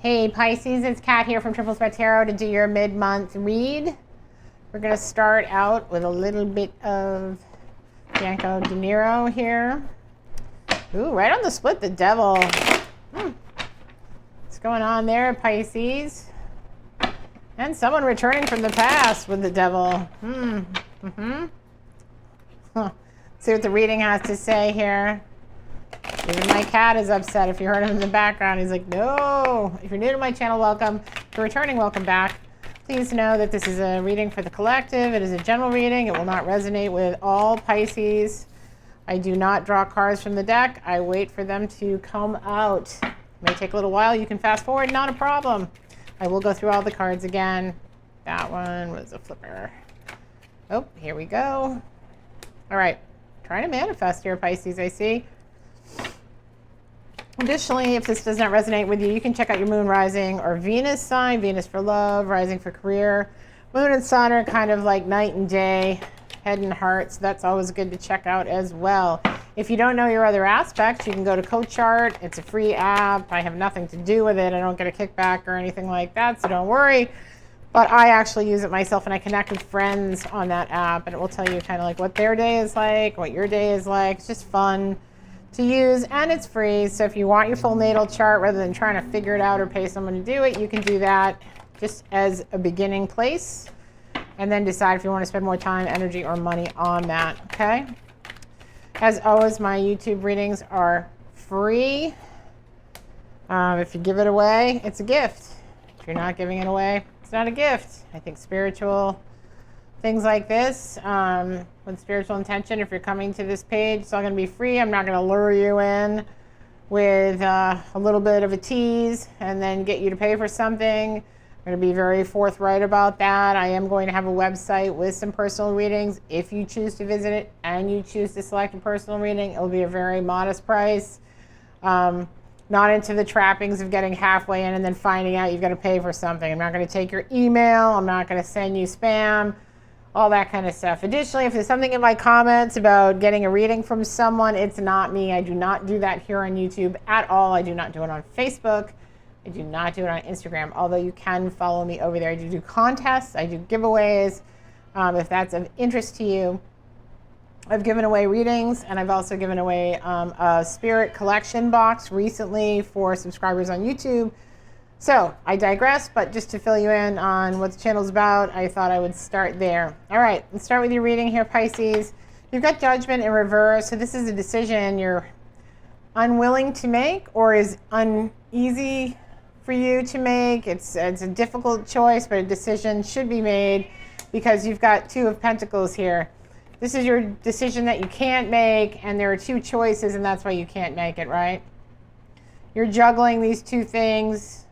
Hey Pisces, it's Kat here from Triple Spread Tarot to do your mid-month read. We're going to start out with a little bit of Bianco De Niro here. Ooh, right on the split, the devil. What's going on there, Pisces? And someone returning from the past with the devil. See what the reading has to say here. Even my cat is upset. If you heard him in the background, he's like, no. If you're new to my channel, welcome. If you're returning, welcome back. Please know that this is a reading for the collective. It is a general reading. It will not resonate with all Pisces. I do not draw cards from the deck. I wait for them to come out. It may take a little while. You can fast forward, not a problem. I will go through all the cards again. That one was a flipper. Oh, here we go. All right. Trying to manifest here, Pisces, I see. Additionally, if this does not resonate with you, you can check out your moon, rising, or Venus sign. Venus for love, rising for career. Moon and sun are kind of like night and day, head and heart, so that's always good to check out as well. If you don't know your other aspects, you can go to CodeChart. It's a free app. I have nothing to do with it. I don't get a kickback or anything like that, so don't worry. But I actually use it myself, and I connect with friends on that app, and it will tell you kind of like what their day is like, what your day is like. It's just fun to use, and it's free. So if you want your full natal chart rather than trying to figure it out or pay someone to do it, you can do that just as a beginning place, and then decide if you want to spend more time, energy, or money on that, okay? As always, my YouTube readings are free. If you give it away, it's a gift. If you're not giving it away, it's not a gift. I think spiritual things like this, with spiritual intention, if you're coming to this page, it's all going to be free. I'm not going to lure you in with a little bit of a tease and then get you to pay for something. I'm going to be very forthright about that. I am going to have a website with some personal readings. If you choose to visit it and you choose to select a personal reading, it'll be a very modest price. Not into the trappings of getting halfway in and then finding out you've got to pay for something. I'm not going to take your email. I'm not going to send you spam. All that kind of stuff. Additionally, if there's something in my comments about getting a reading from someone, it's not me. I do not do that here on YouTube at all. I do not do it on Facebook. I do not do it on Instagram, although you can follow me over there. I do contests. I do giveaways. If that's of interest to you. I've given away readings, and I've also given away a spirit collection box recently for subscribers on YouTube. So I digress, but just to fill you in on what the channel's about, I thought I would start there. All right, let's start with your reading here, Pisces. You've got Judgment in reverse, so this is a decision you're unwilling to make or is uneasy for you to make. It's a difficult choice, but a decision should be made because you've got Two of Pentacles here. This is your decision that you can't make, and there are two choices, and that's why you can't make it, right? You're juggling these two things.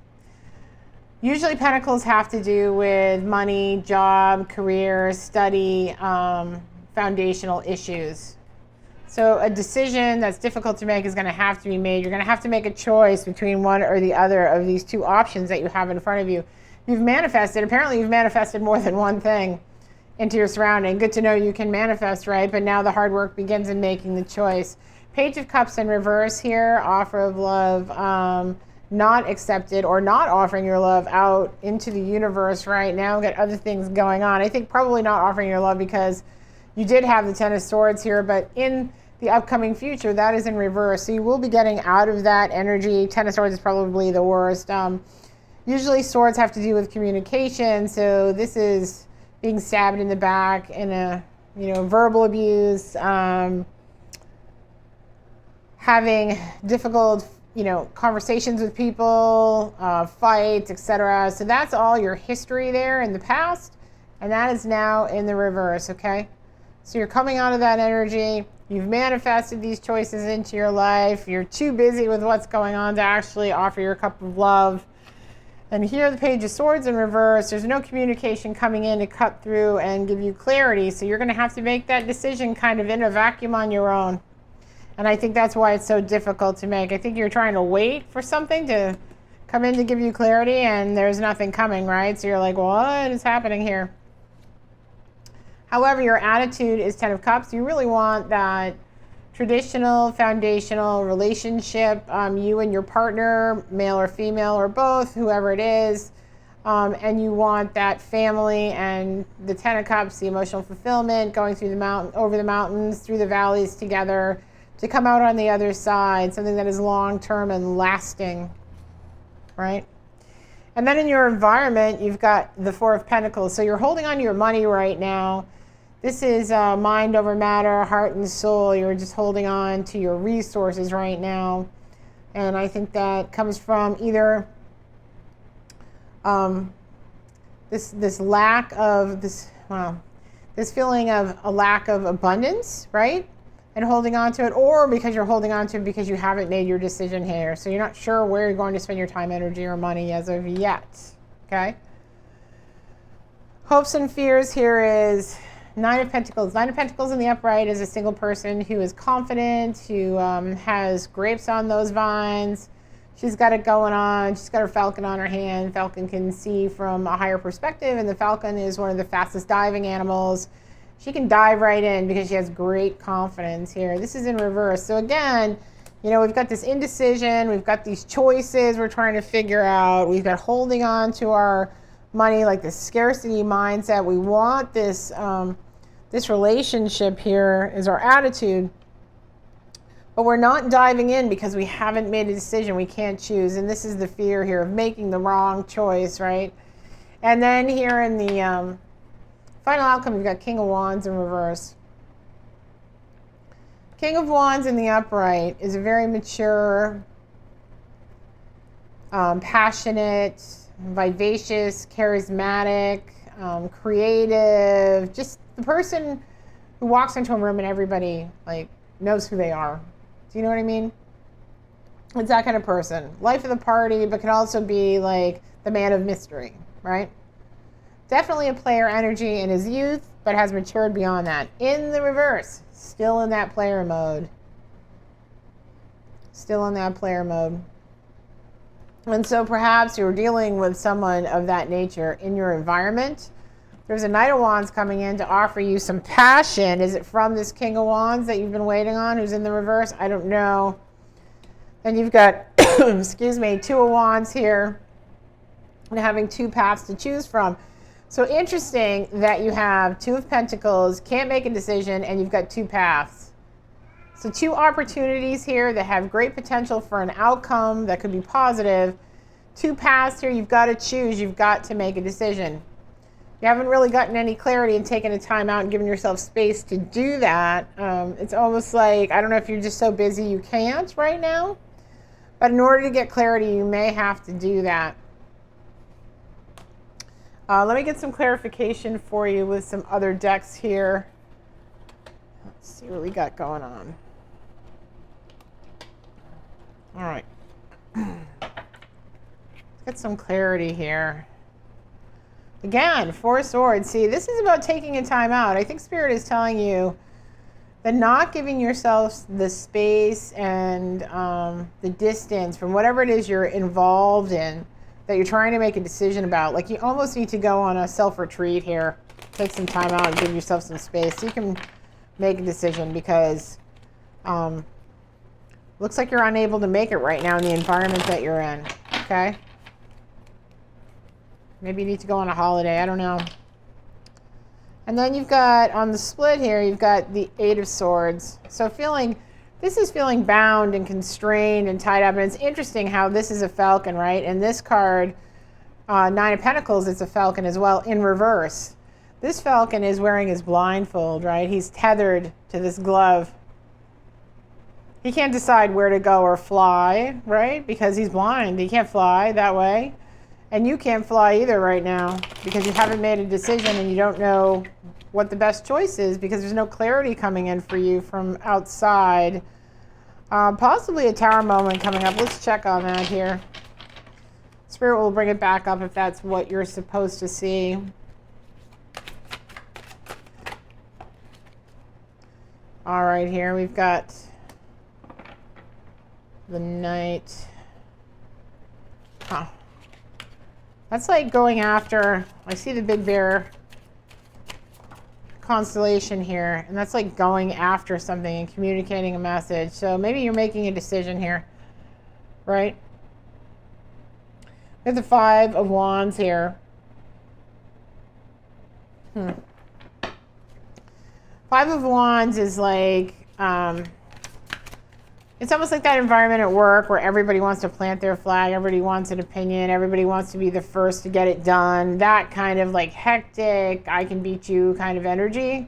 Usually pentacles have to do with money, job, career, study, foundational issues. So a decision that's difficult to make is going to have to be made. You're going to have to make a choice between one or the other of these two options that you have in front of you. You've manifested, apparently you've manifested more than one thing into your surrounding. Good to know you can manifest, right? But now the hard work begins in making the choice. Page of Cups in reverse here, offer of love, not accepted or not offering your love out into the universe right now. Got other things going on. I think probably not offering your love because you did have the Ten of Swords here, but in the upcoming future, that is in reverse. So you will be getting out of that energy. Ten of Swords is probably the worst. Usually swords have to do with communication. So this is being stabbed in the back in a, verbal abuse, having difficult conversations with people, fights, etc. So that's all your history there in the past, and that is now in the reverse, okay? So you're coming out of that energy. You've manifested these choices into your life. You're too busy with what's going on to actually offer your cup of love. And here, the Page of Swords in reverse. There's no communication coming in to cut through and give you clarity. So you're going to have to make that decision kind of in a vacuum on your own. And I think that's why it's so difficult to make. I think you're trying to wait for something to come in to give you clarity, and there's nothing coming, right? So you're like, what is happening here? However, your attitude is Ten of Cups. You really want that traditional, foundational relationship, you and your partner, male or female or both, whoever it is, and you want that family and the Ten of Cups, the emotional fulfillment, going through the mountain, over the mountains, through the valleys together, to come out on the other side, something that is long-term and lasting, right? And then in your environment, you've got the Four of Pentacles. So you're holding on to your money right now. This is mind over matter, heart and soul. You're just holding on to your resources right now. And I think that comes from either this lack of this feeling of a lack of abundance, right? And holding on to it, or because you're holding on to it because you haven't made your decision here. So you're not sure where you're going to spend your time, energy, or money as of yet, okay? Hopes and fears here is Nine of Pentacles. Nine of Pentacles in the upright is a single person who is confident, who has grapes on those vines. She's got it going on. She's got her falcon on her hand. Falcon can see from a higher perspective, and the falcon is one of the fastest diving animals. She can dive right in because she has great confidence here. This is in reverse. So again, you know, we've got this indecision. We've got these choices we're trying to figure out. We've got holding on to our money, like this scarcity mindset. We want this, this relationship here is our attitude. But we're not diving in because we haven't made a decision. We can't choose. And this is the fear here of making the wrong choice, right? And then here in the final outcome, you've got King of Wands in reverse. King of Wands in the upright is a very mature, passionate, vivacious, charismatic, creative, just the person who walks into a room and everybody like knows who they are. Do you know what I mean? It's that kind of person. Life of the party, but can also be like the man of mystery, right? Definitely a player energy in his youth, but has matured beyond that. In the reverse, still in that player mode. Still in that player mode. And so perhaps you're dealing with someone of that nature in your environment. There's a Knight of Wands coming in to offer you some passion. Is it from this King of Wands that you've been waiting on, who's in the reverse? I don't know. And you've got, excuse me, Two of Wands here, and having two paths to choose from. So interesting that you have Two of Pentacles, can't make a decision, and you've got two paths. So two opportunities here that have great potential for an outcome that could be positive. Two paths here, you've got to choose, you've got to make a decision. You haven't really gotten any clarity and taken a time out and given yourself space to do that. It's almost like, I don't know if you're just so busy you can't right now, but in order to get clarity, you may have to do that. Let me get some clarification for you with some other decks here. Let's see what we got going on. All right. Let's get some clarity here. Again, Four of Swords. See, this is about taking a time out. I think Spirit is telling you that not giving yourself the space and the distance from whatever it is you're involved in, that you're trying to make a decision about. Like, you almost need to go on a self-retreat here. Take some time out and give yourself some space so you can make a decision, because looks like you're unable to make it right now in the environment that you're in, okay? Maybe you need to go on a holiday, I don't know. And then you've got, on the split here, you've got the Eight of Swords. So this is feeling bound and constrained and tied up. And it's interesting how this is a falcon, right? And this card, Nine of Pentacles, is a falcon as well in reverse. This falcon is wearing his blindfold, right? He's tethered to this glove. He can't decide where to go or fly, right? Because he's blind. He can't fly that way. And you can't fly either right now because you haven't made a decision and you don't know what the best choice is, because there's no clarity coming in for you from outside. Possibly a Tower moment coming up. Let's check on that here. Spirit will bring it back up if that's what you're supposed to see. All right, here we've got the Knight. Huh. That's like going after, I see the big bear constellation here, and that's like going after something and communicating a message. So maybe you're making a decision here, right? We have the Five of Wands here. Five of Wands is like, it's almost like that environment at work where everybody wants to plant their flag, everybody wants an opinion, everybody wants to be the first to get it done. That kind of like hectic, I can beat you kind of energy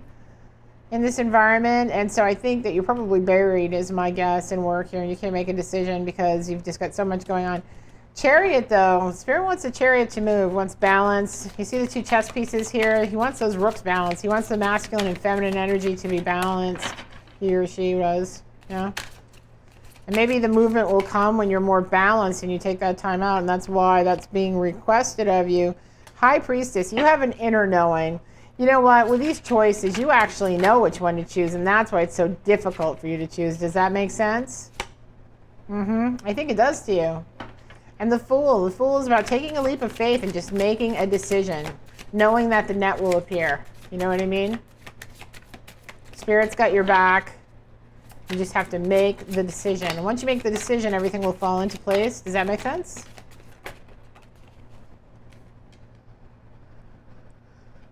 in this environment. And so I think that you're probably buried, is my guess, in work here, and you can't make a decision because you've just got so much going on. Chariot, though, Spirit wants the Chariot to move, wants balance. You see the two chess pieces here? He wants those rooks balanced. He wants the masculine and feminine energy to be balanced. He or she was, yeah. And maybe the movement will come when you're more balanced and you take that time out, and that's why that's being requested of you. High Priestess, you have an inner knowing. You know what? With these choices, you actually know which one to choose, and that's why it's so difficult for you to choose. Does that make sense? I think it does to you. And the Fool is about taking a leap of faith and just making a decision, knowing that the net will appear. You know what I mean? Spirit's got your back. You just have to make the decision. And once you make the decision, everything will fall into place. Does that make sense?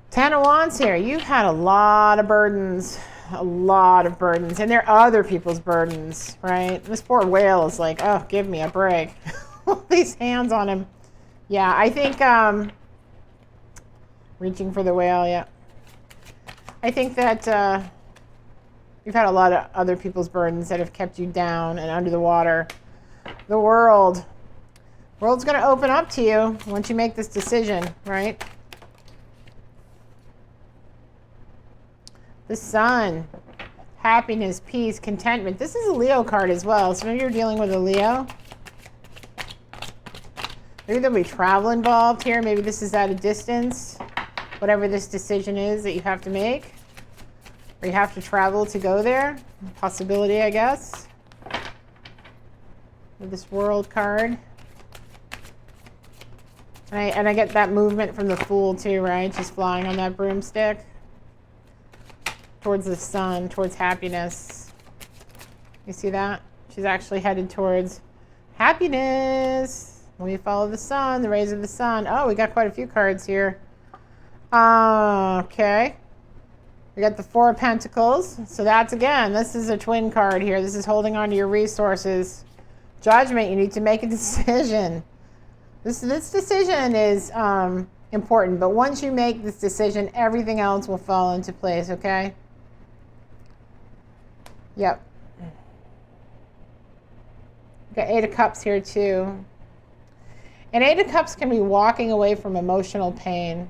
Ten of Wands here. You've had a lot of burdens. A lot of burdens. And they're other people's burdens, right? This poor whale is like, oh, give me a break. These hands on him. Yeah, I think, reaching for the whale, yeah. I think that you've had a lot of other people's burdens that have kept you down and under the water. The world's going to open up to you once you make this decision, right? The Sun, happiness, peace, contentment. This is a Leo card as well, so maybe you're dealing with a Leo. Maybe there'll be travel involved here. Maybe this is at a distance, whatever this decision is that you have to make. Or you have to travel to go there. Possibility, I guess. With this World card. And I get that movement from the Fool too, right? She's flying on that broomstick. Towards the sun, towards happiness. You see that? She's actually headed towards happiness. When we follow the sun, the rays of the sun. Oh, we got quite a few cards here. Okay. We got the Four of Pentacles. So that's, again, this is a twin card here. This is holding on to your resources. Judgment, you need to make a decision. This decision is important, but once you make this decision, everything else will fall into place, okay? Yep. Got Eight of Cups here too. And Eight of Cups can be walking away from emotional pain.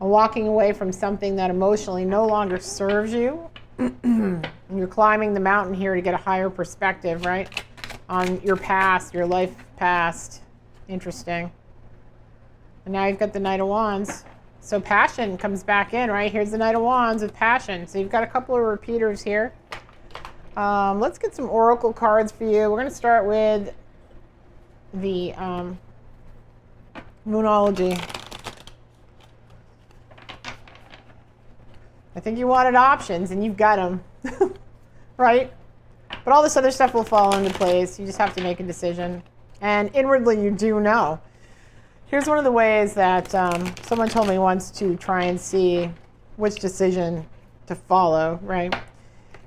And walking away from something that emotionally no longer serves you. And you're climbing the mountain here to get a higher perspective, right? On your past, your life past. Interesting. And now you've got the Knight of Wands. So passion comes back in, right? Here's the Knight of Wands with passion. So you've got a couple of repeaters here. Let's get some oracle cards for you. We're going to start with the Moonology. I think you wanted options, and you've got them, right? But all this other stuff will fall into place. You just have to make a decision. And inwardly, you do know. Here's one of the ways that someone told me once to try and see which decision to follow, right?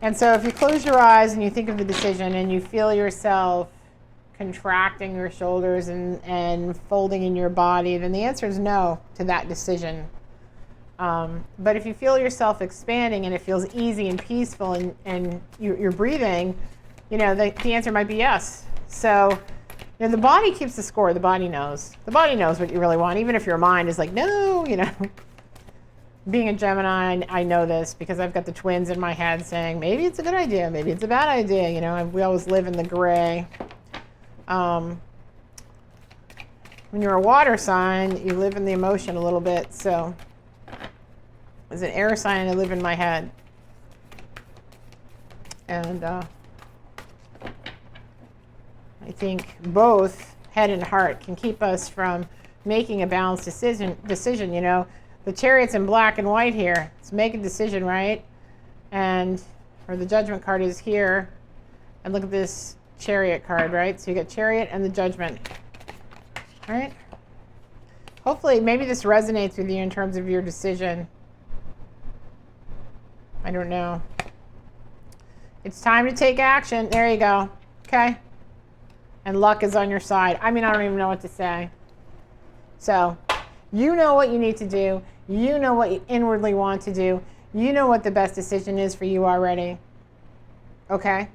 And so if you close your eyes and you think of the decision and you feel yourself contracting your shoulders and folding in your body, then the answer is no to that decision. But if you feel yourself expanding and it feels easy and peaceful and you're breathing, you know, the answer might be yes. So, you know, the body keeps the score. The body knows. The body knows what you really want, even if your mind is like, no, you know. Being a Gemini, I know this because I've got the twins in my head saying, maybe it's a good idea, maybe it's a bad idea. You know, we always live in the gray. When you're a water sign, you live in the emotion a little bit. So as an air sign, I live in my head. And I think both head and heart can keep us from making a balanced decision. You know, The Chariot's in black and white here. Let's make a decision, right? And, or the Judgment card is here. And look at this Chariot card, right? So you got Chariot and the Judgment, right? Hopefully, maybe this resonates with you in terms of your decision. I don't know. It's time to take action. There you go. Okay. And luck is on your side. I mean, I don't even know what to say. So, you know what you need to do. You know what you inwardly want to do. You know what the best decision is for you already. Okay?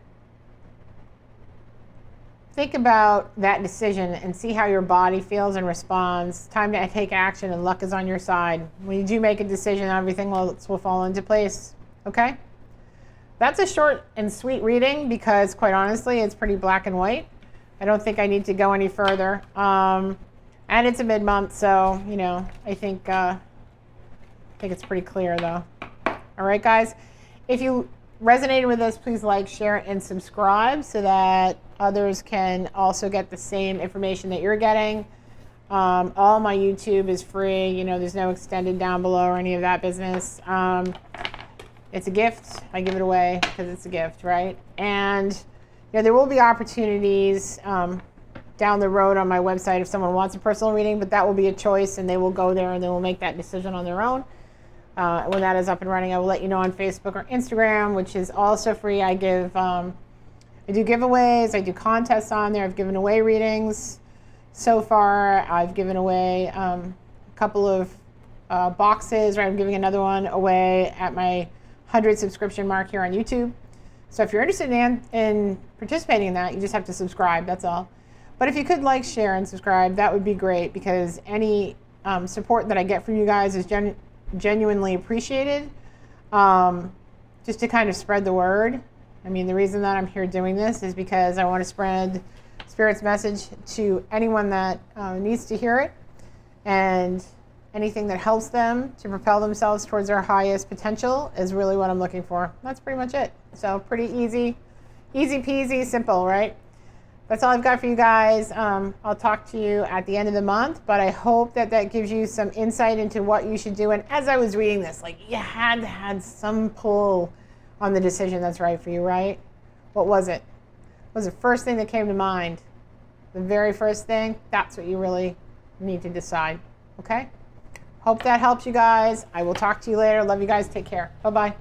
Think about that decision and see how your body feels and responds. Time to take action and luck is on your side. When you do make a decision, everything will fall into place. Okay? That's a short and sweet reading because, quite honestly, it's pretty black and white. I don't think I need to go any further. And it's a mid-month, so, you know, I think it's pretty clear, though. All right, guys? If you resonated with this, please like, share, and subscribe so that others can also get the same information that you're getting. All my YouTube is free. You know, there's no extended down below or any of that business. It's a gift. I give it away because it's a gift, right? And you know, there will be opportunities down the road on my website if someone wants a personal reading, but that will be a choice, and they will go there and they will make that decision on their own. When that is up and running, I will let you know on Facebook or Instagram, which is also free. I do giveaways. I do contests on there. I've given away readings so far. I've given away a couple of boxes. Right, I'm giving another one away at my 100 subscription mark here on YouTube. So if you're interested in participating in that, you just have to subscribe. That's all. But if you could like, share, and subscribe, that would be great because any support that I get from you guys is genuinely appreciated. Just to kind of spread the word. I mean, the reason that I'm here doing this is because I want to spread Spirit's message to anyone that needs to hear it, and anything that helps them to propel themselves towards their highest potential is really what I'm looking for. That's pretty much it. So pretty easy peasy, simple, right? That's all I've got for you guys. I'll talk to you at the end of the month, but I hope that that gives you some insight into what you should do. And as I was reading this, like, you had to have some pull on the decision that's right for you, right? What was it? What was the first thing that came to mind? The very first thing? That's what you really need to decide, okay? Hope that helps you guys. I will talk to you later. Love you guys. Take care. Bye-bye.